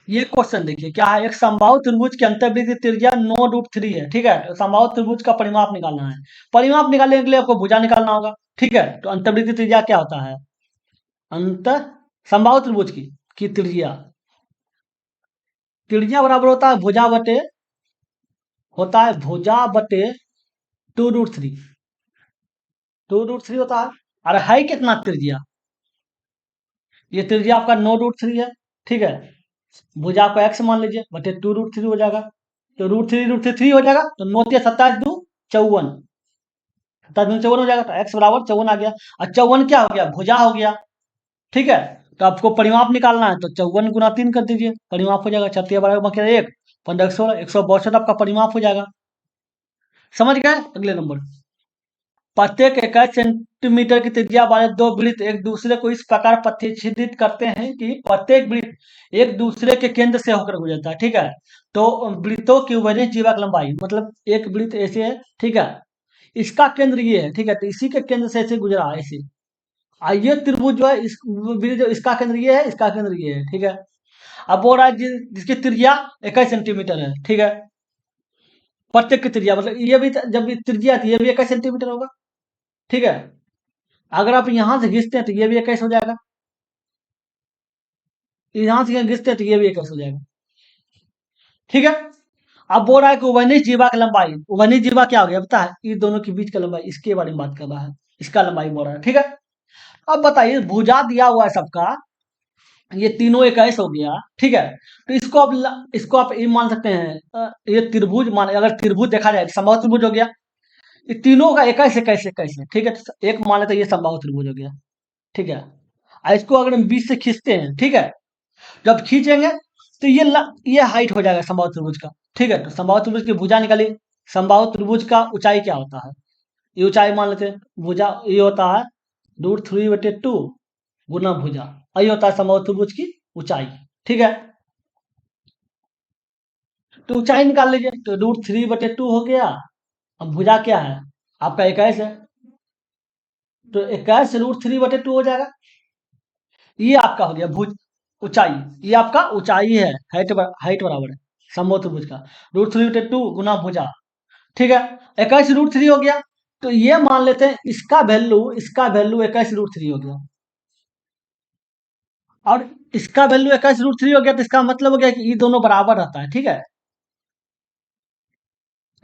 ये क्वेश्चन देखिए, क्या है? एक समबाहु त्रिभुज की अंतर्वृत्त की त्रिज्या 9√3 है, ठीक है, तो समबाहु त्रिभुज का परिमाप निकालना है। परिमाप निकालने के लिए आपको भुजा निकालना होगा, ठीक है, तो अंतर्वृत्त की त्रिज्या क्या होता है? अंत समबाहु त्रिभुज की त्रिज्या, त्रिज्या बराबर होता है भुजा बटे 2√3, 2√3 होता है। और है कितना त्रिज्या? ये त्रिज्या आपका 9√3 है, ठीक है, भुजा को x मान लीजिए, बटे 2√3 हो जाएगा, तो √3 हो जाएगा, तो 9 × 7 = 27 = 54, 27 × 54 हो जाएगा, तो x बराबर 54 आ गया। और 54 क्या हो गया? भुजा हो गया, ठीक है। तो आपको परिमाप निकालना है, तो 54 × 3 कर दीजिए, परिमाप हो जाएगा 36 12 एक, 15 16 162 आपका परिमाप हो जाएगा। समझ गए? अगले नंबर, प्रत्येक 21 सेंटीमीटर की त्रिज्या वाले दो वृत्त एक दूसरे को इस प्रकार प्रतिच्छेदित करते हैं कि प्रत्येक वृत्त एक दूसरे के केंद्र से होकर गुजरता है, ठीक है। तो वृत्तों की उभयनिष्ठ जीवा की लंबाई, मतलब एक वृत्त ऐसे है, ठीक है, इसका केंद्र ये है, ठीक है, तो इसी के केंद्र से ऐसे गुजरा है ऐसे। ये त्रिभुज जो है, इस वृत्त इसका केंद्र ये है, इसका केंद्र ये है, ठीक है। अब बोल रहा है जिसकी त्रिज्या 21 सेंटीमीटर है, ठीक है, प्रत्येक की त्रिज्या, मतलब ये भी जब त्रिज्या थी, ये भी 21 सेंटीमीटर होगा, ठीक है। अगर आप यहां से घिसते हैं तो ये भी 21 हो जाएगा, यहां से घिसते हैं तो ये भी 21 हो जाएगा, ठीक है। अब बोल रहा है कि उभयनिष्ठ जीवा की लंबाई, उभयनिष्ठ जीवा क्या हो गया पता है, ये दोनों के बीच का लंबाई, इसके बारे में बात कर रहा है, इसका लंबाई बोल रहा है, ठीक है। अब बताइए, भुजा दिया हुआ है सबका, ये तीनों 21 हो गया, ठीक है। तो इसको आप ये मान सकते हैं, ये त्रिभुज मान, अगर त्रिभुज देखा जाए, समबाहु त्रिभुज हो गया, ये तीनों का 21 21 21 है, ठीक है। तो एक मान लेते हैं ये समबाहु त्रिभुज हो गया, ठीक है। इसको अगर हम बीच से खींचते हैं, ठीक है, जब खींचेंगे तो ये हाइट हो जाएगा समबाहु त्रिभुज का, ठीक है। तो समबाहु त्रिभुज की भुजा निकाली, समबाहु त्रिभुज का ऊंचाई क्या होता है, ये ऊंचाई मान लेते हैं, भुजा ये होता है √3/2 गुना भुजा, ये होता है समबाहु त्रिभुज की ऊंचाई, ठीक है। तो ऊंचाई निकाल लीजिए, तो √3/2 हो गया। अब भुजा क्या है आपका 21 है, तो 21 √3/2 हो जाएगा, ये आपका हो गया भुज ऊंचाई, ये आपका ऊंचाई है, हाइट बराबर है समबाहु त्रिभुज का √3/2 गुना भुजा, ठीक है। 21 √3 हो गया, तो ये मान लेते हैं इसका वैल्यू 21 √3 हो गया, और इसका वैल्यू 21 √3 हो गया, तो इसका मतलब हो गया कि ये दोनों बराबर रहता है, ठीक है,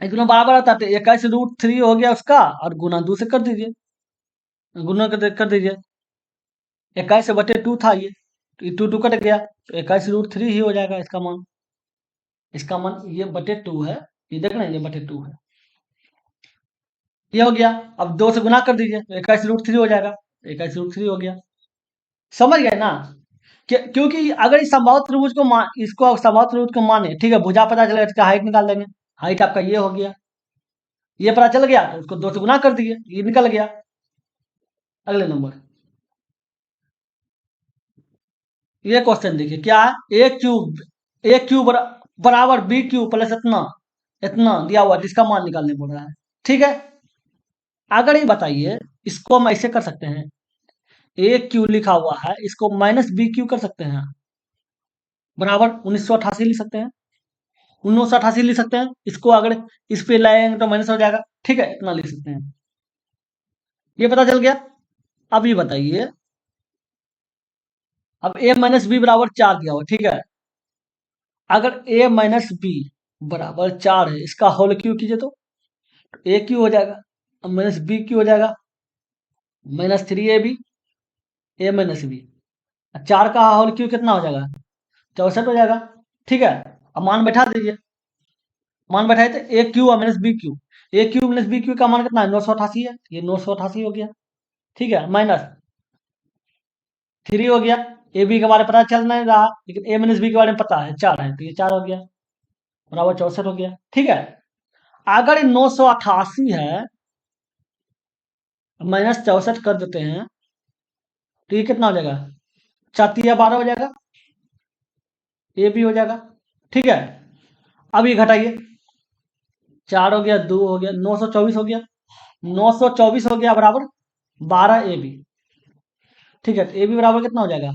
ये दोनों बराबर रहता है, तो 21 √3 हो गया उसका, और गुना 2 से कर दीजिए, गुना कर दीजिए, 21/2 था ये, तो ये 2 कट गया, तो 21 √3 ही हो जाएगा इसका मान, ये बटे 2 है, ये देखना ये बटे 2 है, ये हो गया। अब 2 से गुना कर दीजिए, तो 21 √3 हो जाएगा, 21 √3 हो गया, समझ गए ना? क्योंकि अगर इस समबाहु त्रिभुज को इसको समबाहु त्रिभुज को माने, ठीक है, भुजा पता चलेगा, इसका हाइट निकाल देंगे, हाइट आपका ये हो गया, ये पता चल गया, तो उसको 2 से गुना कर दीजिए, ये निकल गया। अगले नंबर, ये क्वेश्चन देखिए क्या है, ए क्यूब बराबर बी क्यूब प्लस इतना इतना दिया हुआ है, जिसका मान निकालने बोल रहा है, ठीक है। अगर ये बताइए, इसको हम ऐसे कर सकते हैं, ए क्यू लिखा हुआ है, इसको माइनस बी क्यू कर सकते हैं, बराबर 1988 लिख सकते हैं, 1988 लिख सकते हैं, इसको अगर इस पे लाएंगे तो माइनस हो जाएगा, ठीक है, इतना लिख सकते हैं, ये पता चल गया। अब ये बताइए, अब a माइनस बी बराबर 4 दिया हुआ, ठीक है, अगर a माइनस बी बराबर 4 है, इसका होल क्यू कीजिए, तो ए क्यू हो जाएगा, माइनस बी क्यू हो जाएगा, -3ab a माइनस बी, 4 का होल क्यू कितना हो जाएगा, 64 हो जाएगा, ठीक है। अब मान बैठा दीजिए, मान बैठाए तो ए क्यू और माइनस बी क्यू, ए क्यू माइनस बी क्यू का मान कितना है, 988 है, ये 988 हो गया, ठीक है, माइनस 3 हो गया, ए बी के बारे में पता चल नहीं रहा, लेकिन ए माइनस बी के बारे में पता है, 4 है, तो ये 4 हो गया, बराबर 64 हो गया, ठीक है। अगर 988 है, -64 कर देते हैं, तो ये कितना हो जाएगा, 4×3 = 12 हो जाएगा, ये भी हो जाएगा, ठीक है। अब ये घटाइए, 4 हो गया, 2 हो गया, 924 हो गया, 924 हो गया बराबर 12ab, ठीक है। तो ए बी बराबर कितना हो जाएगा,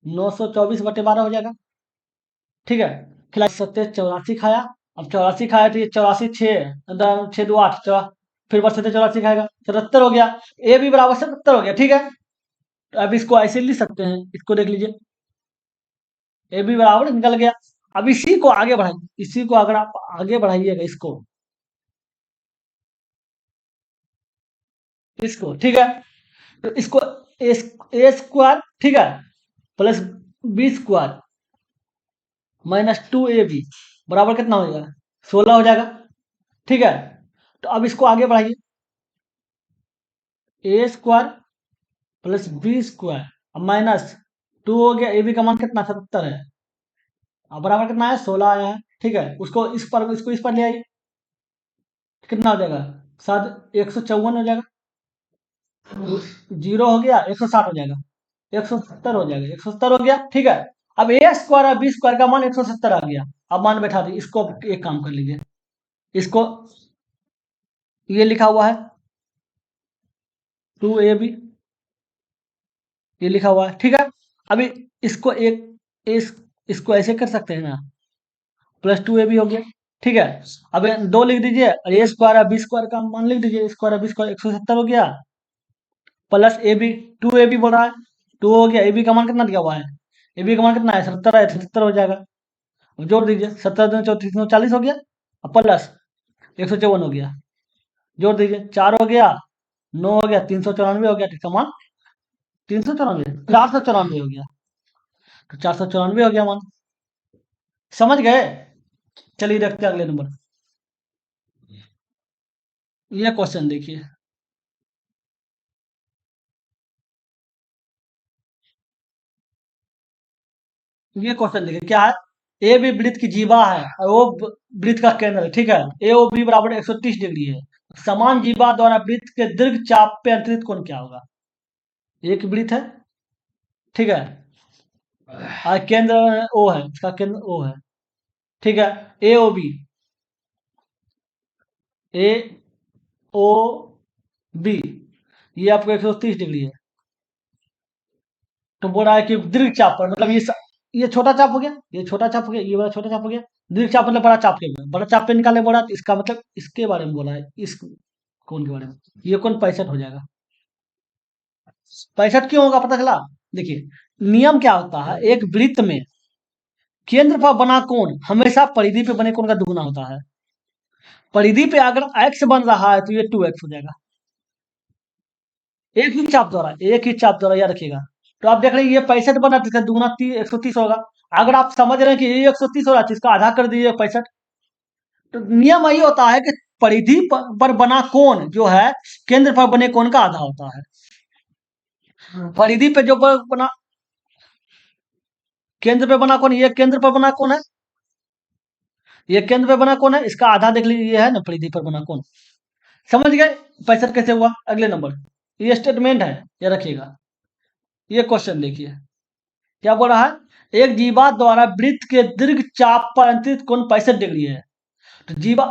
924/12 हो जाएगा, ठीक है। खिला 70 84 खाया, अब 84 खाया, तो ये 84 6 6 2 8, फिर बस 84 खाएगा, 77 हो गया, ए बी बराबर 77 हो गया, ठीक है। तो अब इसको ऐसे लिख सकते हैं, इसको देख लीजिए, ए बी बराबर निकल गया। अब इसी को आगे बढ़ाइए, इसी को अगर आप आगे बढ़ाइएगा, इसको ठीक है, तो इसको ए स्क्वायर, ठीक है, प्लस बी स्क्वायर -2ab बराबर कितना हो जाएगा, 16 हो जाएगा, ठीक है। तो अब इसको आगे बढ़ाइए, ए स्क्वायर प्लस बी स्क्वायर, अब -2 हो गया, ए बी का मान कितना 77 है, अब बराबर कितना है 16 आया है, ठीक है। उसको इस पर ले आइए, कितना हो जाएगा? सात 154 हो जाएगा। जीरो हो गया, 160 हो जाएगा, 170 हो जाएगा, 170 हो गया, ठीक है। अब ए स्क्वायर और बी स्क्वायर का मान 170 आ गया। अब मान बैठा दी इसको, अब एक काम कर लीजिए, इसको ये लिखा हुआ है 2ab, ये लिखा हुआ है, ठीक है। अभी इसको इसको ऐसे कर सकते हैं ना, +2ab हो गया, ठीक है। अब ये दो लिख दीजिए, और ए स्क्वायर और बी स्क्वायर का मान लिख दीजिए, स्क्वायर और बी स्क्वायर 170 हो गया, प्लस ए बी, 2ab बोल रहा है, 2 हो गया। ए बी का मान कितना दिया हुआ है? ए बी का मान कितना है? 70 है, 77 हो जाएगा। अब जोड़ दीजिए, 17 दूनी 34 40 हो गया, और प्लस 154 हो गया, जोड़ दीजिए, 4 हो गया, 9 हो गया, 394 हो गया, तो इसका मान 394, 494 हो गया, तो 494 हो गया मान। समझ गए? चलिए देखते हैं अगले नंबर। ये क्वेश्चन देखिए, ये क्वेश्चन देखिए क्या है। ए बी वृत्त की जीवा है और वो वृत्त का केंद्र है, ठीक है। ए ओ बी बराबर 130 डिग्री है। समान जीवा द्वारा वृत्त के दीर्घ चाप पे अंतरित कोण क्या होगा? एक वृत्त है, ठीक है, और केंद्र ओ है, इसका केंद्र ओ है, ठीक है। ए ओ बी, ए ओ बी, ये आपको 130 डिग्री है। तो बोल रहा है कि दीर्घ चाप पर, मतलब ये छोटा चाप हो गया, ये छोटा चाप हो गया, ये वाला छोटा चाप हो गया, दीर्घ चाप मतलब बड़ा चाप के लिए, बड़ा चाप पे निकाले बोला, तो इसका मतलब इसके बारे में बोला है, इस कोण के बारे में। ये कोण 65 हो जाएगा। 65 क्यों होगा पता चला? देखिए नियम क्या होता है, एक वृत्त में केंद्र पर बना कोण हमेशा परिधि पे बने कोण का दुगुना होता है। परिधि पे अगर x बन रहा है तो ये 2x हो जाएगा, एक ही चाप द्वारा याद रखिएगा। तो आप देख रहे हैं ये 65 बना, तो इसका दुगुना 130 होगा। अगर आप समझ रहे हैं कि ये 130 हो रहा है तो इसका आधा कर दीजिए 65। तो नियम यही होता है कि परिधि पर बना कोण जो है केंद्र पर बने कोण का आधा होता है। परिधि पे जो बना, केंद्र पे बना कोण, ये केंद्र पर बना कोण है, ये केंद्र पे बना कोण है, इसका आधा देख लीजिए, ये है ना परिधि पर बना कोण। समझ गए 65 कैसे हुआ? अगले नंबर, ये स्टेटमेंट है, ये रखिएगा। ये क्वेश्चन देखिए क्या बोल रहा है, एक जीवा द्वारा वृत्त के दीर्घ चाप पर अंतरित कोण 65 डिग्री है। तो जीवा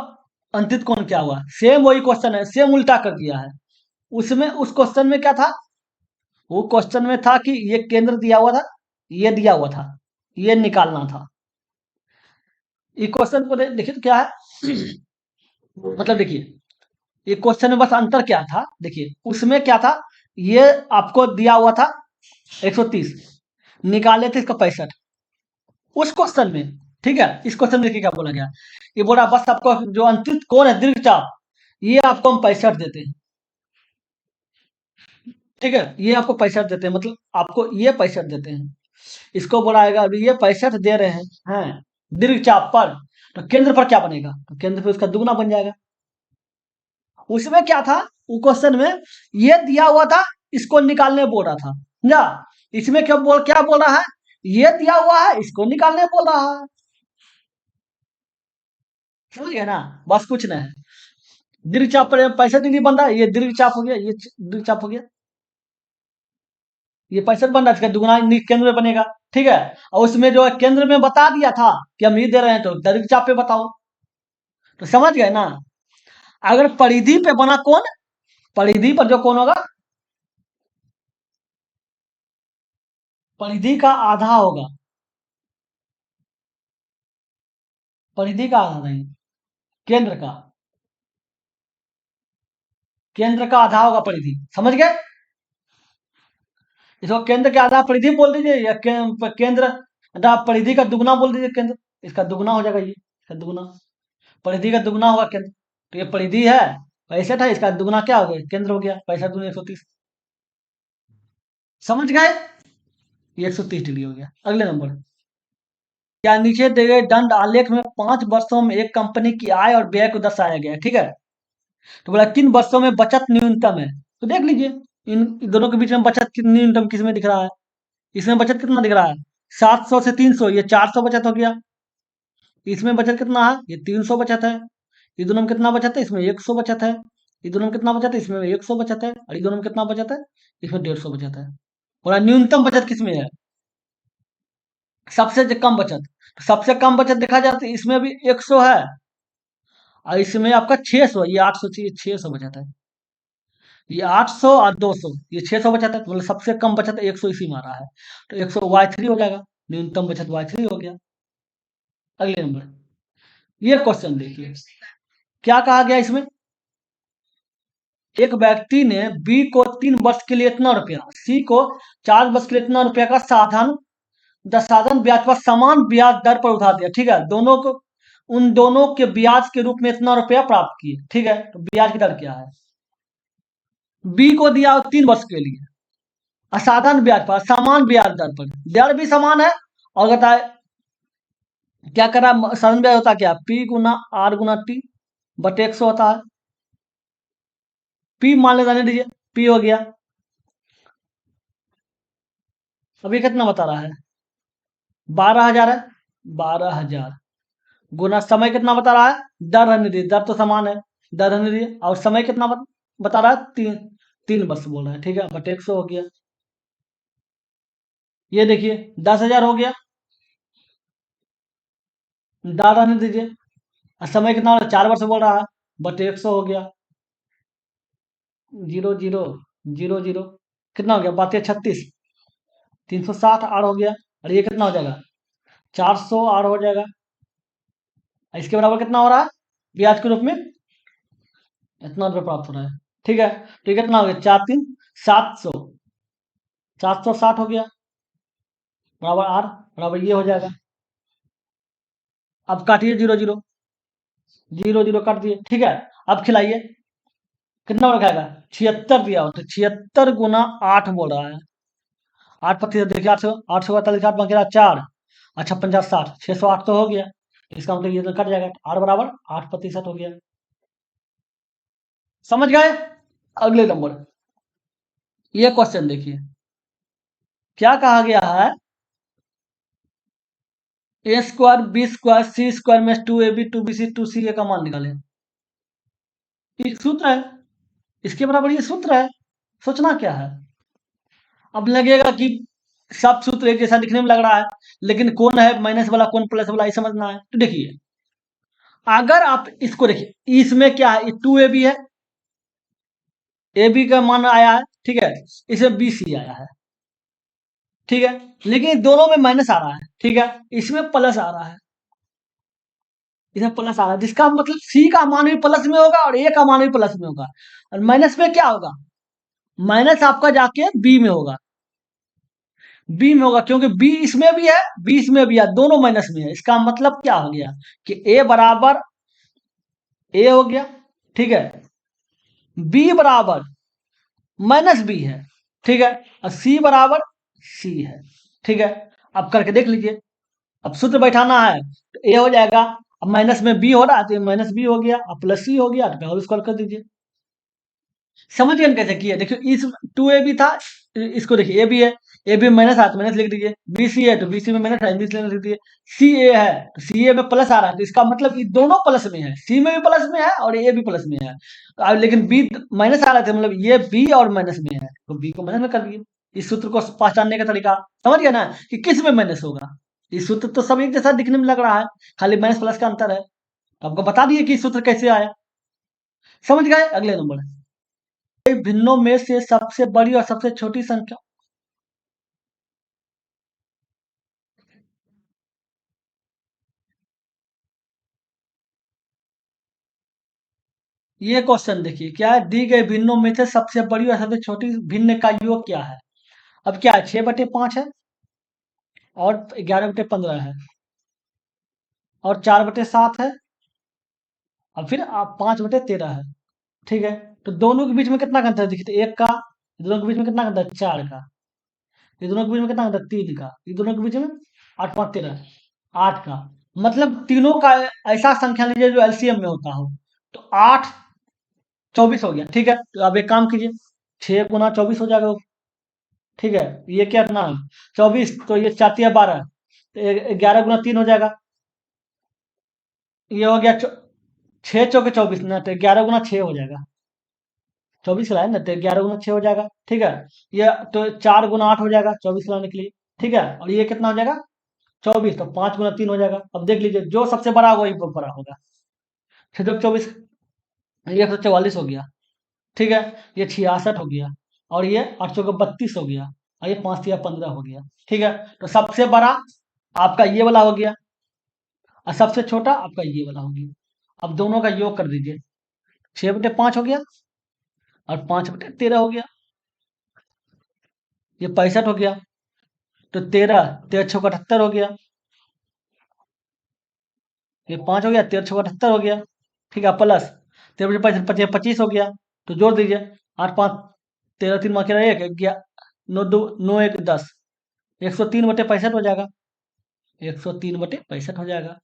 अंतरित कोण क्या हुआ? सेम वही क्वेश्चन है, सेम उल्टा कर दिया है। उसमें उस क्वेश्चन में क्या था? वो क्वेश्चन में था कि ये केंद्र दिया हुआ था, ये दिया हुआ था, ये निकालना था। ये क्वेश्चन को देखिए तो क्या है मतलब देखिए, ये क्वेश्चन में बस अंतर क्या था, देखिए उसमें क्या था, ये आपको दिया हुआ था 130, निकाले थे इसका 65 उस क्वेश्चन में, ठीक है। इस क्वेश्चन में देखिए क्या बोला गया, ये बोला बस आपको जो अंतिम कोण है दीर्घ चाप, ये आपको हम 65 देते हैं, ठीक है। ये आपको 65 देते हैं, मतलब आपको ये 65 देते हैं। इसको बोलाएगा अभी ये 65 दे रहे हैं दीर्घ चाप पर, तो केंद्र पर क्या बनेगा? तो केंद्र पर उसका दुगना बन जाएगा। उसमें क्या था, वो क्वेश्चन में ये दिया हुआ था, इसको निकालने बोल रहा था, समझा? इसमें क्या बोल रहा है, ये दिया हुआ है, इसको निकालने बोल रहा है। समझ गया ना? बस कुछ नहीं है। दीर्घ चाप पर 65 डिग्री बन रहा है, ये दीर्घ चाप हो गया, ये दीर्घ चाप हो गया, ये 65 बन रहा है, इसका दुगना केंद्र में बनेगा, ठीक है। और उसमें जो है केंद्र में बता दिया था कि हम ये दे रहे हैं, तो दीर्घ चाप पे बताओ। तो समझ गए ना? अगर परिधि पे बना कोण, परिधि पर जो कोण होगा, परिधि का आधा होगा, परिधि का आधा नहीं, केंद्र का, केंद्र का आधा होगा परिधि, समझ गए? इसको केंद्र के आधा परिधि बोल दीजिए, या केंद्र आधा परिधि का दुगना बोल दीजिए केंद्र, इसका दुगना हो जाएगा, ये इसका दुगना, परिधि का दुगना होगा केंद्र। तो ये परिधि है 65 है, इसका दुगना क्या हो गया? केंद्र हो गया, 65 दूनी 130। समझ गए? ये 130 डिग्री हो गया। अगले नंबर, क्या नीचे दिए गए दंड आलेख में 5 वर्षों में एक कंपनी की आय और व्यय को दर्शाया गया है, ठीक है। तो बोला किन वर्षों में बचत न्यूनतम है, तो देख लीजिए इन दोनों के बीच में बचत कितनी न्यूनतम किस में दिख रहा है, इसमें बचत कितना दिख रहा है, 700 से 300, ये 400 बचत हो गया। इसमें बचत कितना है, ये 300 बचत है। ये दोनों में कितना बचत है? इसमें 100 बचत है। ये दोनों में कितना बचत है? इसमें 100 बचत है। और ये दोनों में कितना बचत है? इसमें 150 बचत है। और न्यूनतम बचत किसमें है? सबसे कम बचत। तो सबसे कम बचत देखा जाए तो इसमें भी 100 है, और इसमें आपका 600, ये 800 चाहिए, 600 बचत है। ये 800 और 200, ये 600 बचत है, तो मतलब सबसे कम बचत 100 इसी में आ रहा है। तो 100 Y3 हो जाएगा, न्यूनतम बचत Y3 हो गया। अगले नंबर, ये क्वेश्चन देखिए, क्या कहा गया इसमें? एक व्यक्ति ने बी को 3 वर्ष के लिए इतना रुपया, सी को 4 वर्ष के लिए इतना रुपया का साधन ब्याज पर समान ब्याज दर पर उधार दिया, ठीक है। दोनों को, उन दोनों के ब्याज के रूप में इतना रुपया प्राप्त किए, ठीक है। तो ब्याज की दर क्या है? बी को दिया 3 वर्ष के लिए, असाधारण ब्याज पर, समान ब्याज दर पर, दर भी समान है। और कहता है क्या करा, साधारण ब्याज होता है क्या, पी गुना आर गुना टी बटे 100 होता है। पी मान ले जाने दीजिए, पी हो गया। अभी कितना बता रहा है? 12,000 है। 12,000 गुना समय कितना बता रहा है? दर रहने दीजिए, दर तो समान है, दर रहने दीजिए। और समय कितना बता रहा है? 3 वर्ष बोल रहा है, ठीक है, बटे 100 हो गया। ये देखिए 10,000 हो गया, दर रहने दीजिए। और समय कितना हो रहा है? 4 वर्ष बोल रहा है, बटे 100 हो गया। 0 0 0 0 कितना हो गया? बातें 36, 360 आर हो गया। और ये कितना हो जाएगा? 400 आर हो जाएगा। इसके बराबर कितना हो रहा है ब्याज के रूप में? इतना रुपये प्राप्त हो रहा है, ठीक है। तो ये कितना हो गया? 4 3 700, 760 हो गया, बराबर आर, बराबर ये हो जाएगा। अब काटिए 0 0 काट दिए, ठीक है। अब खिलाइए, कितना रखाएगा? 76 दिया हो, तो 76 गुना 8 बोल रहा है। 8 प्रतिशत देखिए, 800, 848, 8 बाकी 4, अच्छा 50 60, 608 तो हो गया। इसका मतलब ये तो कट जाएगा, आर बराबर 8% हो गया। समझ गए? अगले नंबर, ये क्वेश्चन देखिए, क्या कहा गया है? ए स्क्वायर बी स्क्वायर सी स्क्वायर में 2ab 2bc 2ca का मान निकालें। एक सूत्र है, इसके बराबर ये सूत्र है। सोचना क्या है? अब लगेगा कि सब सूत्र एक जैसा दिखने में लग रहा है, लेकिन कौन है माइनस वाला कौन प्लस वाला ये समझना है। तो देखिए, अगर आप इसको देखिए, इसमें क्या है, 2ab है, ए बी का मान आया है, ठीक है। इसमें बी सी आया है, ठीक है। लेकिन दोनों में माइनस आ रहा है, ठीक है। इसमें प्लस आ रहा है, इसमें प्लस आ रहा है, जिसका मतलब सी का मान भी प्लस में होगा और ए का मान भी प्लस में होगा। और माइनस में क्या होगा? माइनस आपका जाके बी में होगा, बी में होगा, क्योंकि बी इसमें भी है, बी इसमें भी है, दोनों माइनस में है। इसका मतलब क्या हो गया कि ए बराबर ए हो गया, ठीक है। बी बराबर माइनस बी है, ठीक है। और सी बराबर सी है, ठीक है। अब करके देख लीजिए, अब सूत्र बैठाना है तो ए हो जाएगा। अब माइनस में बी हो रहा है तो माइनस बी हो गया, अब प्लस सी हो गया, तो होल स्क्वायर कर दीजिए। समझ गए कैसे किया? देखिए, इस 2ab था, इसको देखिए, ए बी है, ए बी में माइनस आ तो माइनस लिख दीजिए, बी सी है तो बी सी में माइनस है, माइनस लिख दीजिए। सी ए है तो सी ए में प्लस आ रहा है, तो इसका मतलब ये दोनों प्लस में है, सी में भी प्लस में है और ए भी प्लस में है। अब लेकिन बी माइनस आ रहा था, मतलब ये बी और माइनस में है, तो बी को माइनस में कर दिए। इस सूत्र को पहचानने का तरीका समझ गया ना, कि किस में माइनस होगा। इस सूत्र तो सब एक जैसा दिखने में लग रहा है, खाली माइनस प्लस का अंतर है। आपको बता दिए कि सूत्र कैसे आया। समझ गए? अगले नंबर, भिन्नों में से सबसे बड़ी और सबसे छोटी संख्या। ये क्वेश्चन देखिए, क्या है, दी गई भिन्नों में से सबसे बड़ी और सबसे छोटी भिन्न का योग क्या है? अब क्या है, 6/5 है, और 11/15 है, और 4/7 है, और फिर आप 5/13 है, ठीक है। तो दोनों के बीच में कितना का अंतर है? देखिए, तो एक का, दोनों के बीच में कितना का अंतर है? 4 का। ये दोनों के बीच में कितना अंतर है? 3 का। ये दोनों के बीच में 8 5 13, 8 का। मतलब तीनों का ऐसा संख्या लीजिए जो एलसीएम में होता हो। तो 8 24 हो गया, ठीक है। तो अब एक काम कीजिए, 6 गुना 24 हो जाएगा, ठीक है। ये क्या इतना 24, तो ये 4 3 12, तो 11 गुना 3 हो जाएगा, ये हो गया छः चौके 24 ना, तो 11 गुना 6 हो जाएगा। 24 लाए ना, तो 11 गुना 6 हो जाएगा। ठीक है, ये तो 4 गुना 8 हो जाएगा 24 लाने के लिए। ठीक है, और ये कितना हो जाएगा 24, तो 5 गुना 3 हो जाएगा। अब देख लीजिए जो सबसे बड़ा वही बड़ा होगा। 6 चौके 24, ये 144 हो गया। ठीक है, ये 66 हो गया, और ये 8 चौके 32 हो गया, और ये 5 या 15 हो गया। ठीक है, तो सबसे बड़ा आपका ये वाला हो गया, और सबसे छोटा आपका ये वाला हो गया। अब दोनों का योग कर दीजिए, 6/5 हो गया, और 5/13 हो गया, ये 65 हो गया। तो 13 13 छः 78 हो गया, ये 5 हो गया, 13 6 78 हो गया। ठीक है, प्लस 13 25 हो गया, तो जोड़ दीजिए, 8 5 13 3 1 9 2 9 1 10, 103/65 हो जाएगा। 103/65 हो जाएगा।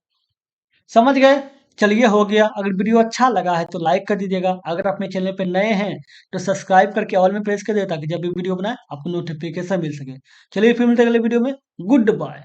समझ गए? चलिए हो गया। अगर वीडियो अच्छा लगा है तो लाइक कर दीजिएगा। अगर आप मेरे चैनल पे नए हैं तो सब्सक्राइब करके ऑल में प्रेस कर दे, ताकि जब भी वीडियो बनाए आपको नोटिफिकेशन मिल सके। चलिए फिर मिलते हैं अगले वीडियो में। Good bye.